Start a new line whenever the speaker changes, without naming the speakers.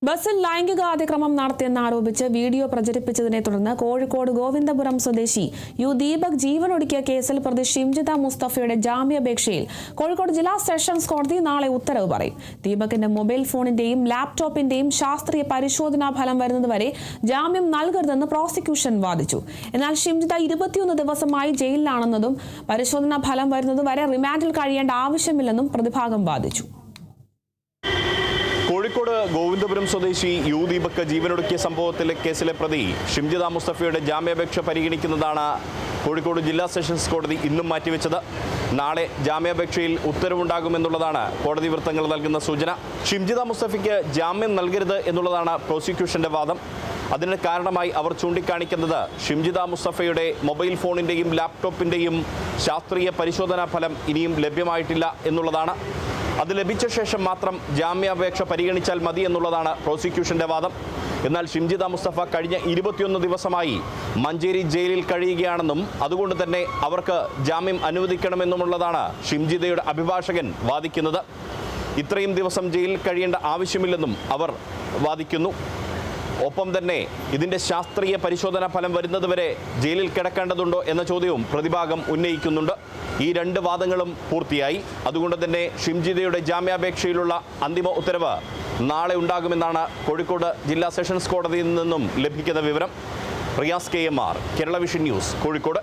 ബസ്സിൽ ലൈംഗിക അതിക്രമം നടത്തിയെന്നാരോപിച്ച് വീഡിയോ പ്രചരിപ്പിച്ചതിനെ തുടർന്ന് കോഴിക്കോട് ഗോവിന്ദപുരം സ്വദേശി യു ദീപക് ജീവനൊടുക്കിയ കേസിൽ പ്രതി ഷിംജിത മുസ്തഫയുടെ ജാമ്യാപേക്ഷയിൽ കോഴിക്കോട് ജില്ലാ സെഷൻസ് കോടതി നാളെ ഉത്തരവ് പറയും. ദീപകിന്റെ മൊബൈൽ ഫോണിന്റെയും ലാപ്ടോപ്പിന്റെയും ശാസ്ത്രീയ പരിശോധനാ ഫലം വരുന്നതുവരെ ജാമ്യം നൽകരുതെന്ന് പ്രോസിക്യൂഷൻ വാദിച്ചു. എന്നാൽ ഷിംജിത 21 ദിവസമായി ജയിലിലാണെന്നതും പരിശോധനാ ഫലം വരുന്നതുവരെ റിമാൻഡിൽ കഴിയേണ്ട ആവശ്യമില്ലെന്നും പ്രതിഭാഗം വാദിച്ചു.
കോഴിക്കോട് ഗോവിന്ദപുരം സ്വദേശി യു ദീപക് ജീവനൊടുക്കിയ സംഭവത്തിലെ കേസിലെ പ്രതി ഷിംജിത മുസ്തഫയുടെ ജാമ്യാപേക്ഷ പരിഗണിക്കുന്നതാണ് കോഴിക്കോട് ജില്ലാ സെഷൻസ് കോടതി ഇന്നും മാറ്റിവെച്ചത്. നാളെ ജാമ്യാപേക്ഷയിൽ ഉത്തരവുണ്ടാകുമെന്നുള്ളതാണ് കോടതി വൃത്തങ്ങൾ നൽകുന്ന സൂചന. ഷിംജിത മുസ്തഫയ്ക്ക് ജാമ്യം നൽകരുത് എന്നുള്ളതാണ് പ്രോസിക്യൂഷന്റെ വാദം. അതിന് കാരണമായി അവർ ചൂണ്ടിക്കാണിക്കുന്നത് ഷിംജിത മുസ്തഫയുടെ മൊബൈൽ ഫോണിൻ്റെയും ലാപ്ടോപ്പിൻ്റെയും ശാസ്ത്രീയ പരിശോധനാ ഫലം ഇനിയും ലഭ്യമായിട്ടില്ല എന്നുള്ളതാണ്. അത് ലഭിച്ച ശേഷം മാത്രം ജാമ്യാപേക്ഷ പരിഗണിച്ചാൽ മതി എന്നുള്ളതാണ് പ്രോസിക്യൂഷന്റെ വാദം. എന്നാൽ ഷിംജിത മുസ്തഫ കഴിഞ്ഞ 21 ദിവസമായി മഞ്ചേരി ജയിലിൽ കഴിയുകയാണെന്നും അതുകൊണ്ട് തന്നെ അവർക്ക് ജാമ്യം അനുവദിക്കണമെന്നുമുള്ളതാണ് ഷിംജിതയുടെ അഭിഭാഷകൻ വാദിക്കുന്നത്. ഇത്രയും ദിവസം ജയിലിൽ കഴിയേണ്ട ആവശ്യമില്ലെന്നും അവർ വാദിക്കുന്നു. ഒപ്പം തന്നെ ഇതിൻ്റെ ശാസ്ത്രീയ പരിശോധനാ ഫലം വരുന്നതുവരെ ജയിലിൽ കിടക്കേണ്ടതുണ്ടോ എന്ന ചോദ്യവും പ്രതിഭാഗം ഉന്നയിക്കുന്നുണ്ട്. ഈ രണ്ട് വാദങ്ങളും പൂർത്തിയായി. അതുകൊണ്ട് തന്നെ ഷിംജിതയുടെ ജാമ്യാപേക്ഷയിലുള്ള അന്തിമ ഉത്തരവ് നാളെ ഉണ്ടാകുമെന്നാണ് കോഴിക്കോട് ജില്ലാ സെഷൻസ് കോടതിയിൽ നിന്നും ലഭിക്കുന്ന വിവരം. Riyas KMR, Kerala vision news, Kozhikode.